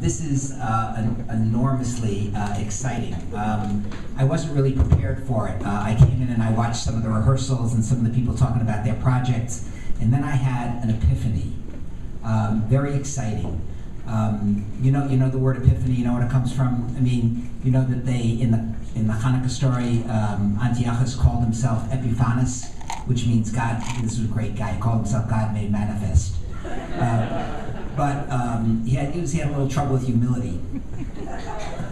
This is enormously exciting. I wasn't really prepared for it. I came in and I watched some of the rehearsals and some of the people talking about their projects, and then I had an epiphany. Very exciting. You know the word epiphany. You know where it comes from. I mean, you know that they in the Hanukkah story, Antiochus called himself Epiphanes, which means God. This was a great guy. He called himself God made manifest. But he had a little trouble with humility.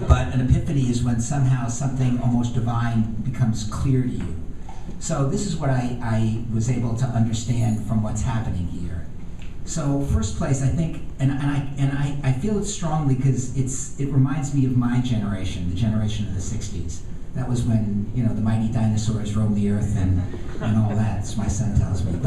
But an epiphany is when somehow something almost divine becomes clear to you. So this is what I was able to understand from what's happening here. So first place, I think, and I feel it strongly because it reminds me of my generation, the generation of the 60s. That was when, you know, the mighty dinosaurs roamed the earth and all that, as my son tells me.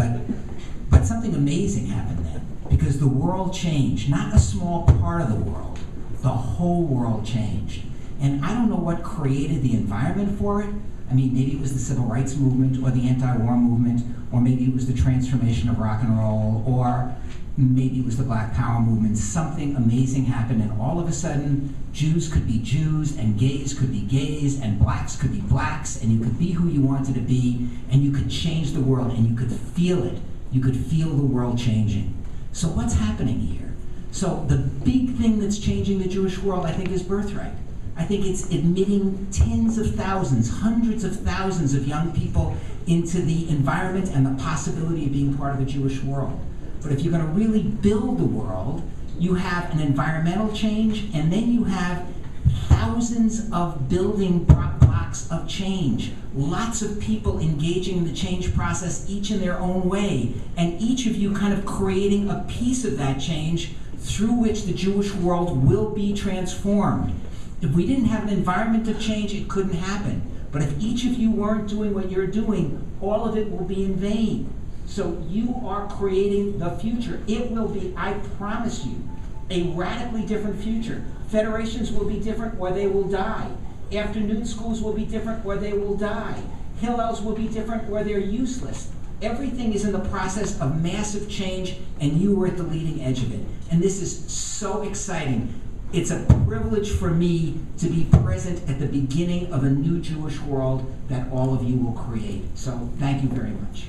But something amazing happened then, because the world changed. Not a small part of the world, the whole world changed. And I don't know what created the environment for it. I mean, maybe it was the civil rights movement or the anti-war movement, or maybe it was the transformation of rock and roll, or maybe it was the Black Power movement. Something amazing happened, and all of a sudden, Jews could be Jews, and gays could be gays, and blacks could be blacks, and you could be who you wanted to be, and you could change the world, and you could feel it. You could feel the world changing. So what's happening here? So the big thing that's changing the Jewish world, I think, is birthright. I think it's admitting tens of thousands, hundreds of thousands of young people into the environment and the possibility of being part of the Jewish world. But if you're going to really build the world, you have an environmental change, and then you have thousands of building blocks of change. Lots of people engaging in the change process, each in their own way, and each of you kind of creating a piece of that change through which the Jewish world will be transformed. If we didn't have an environment of change, it couldn't happen. But if each of you weren't doing what you're doing, all of it will be in vain. So you are creating the future. It will be, I promise you, a radically different future. Federations will be different or they will die. Afternoon schools will be different or they will die. Hillels will be different or they're useless. Everything is in the process of massive change, and you are at the leading edge of it. And this is so exciting. It's a privilege for me to be present at the beginning of a new Jewish world that all of you will create. So thank you very much.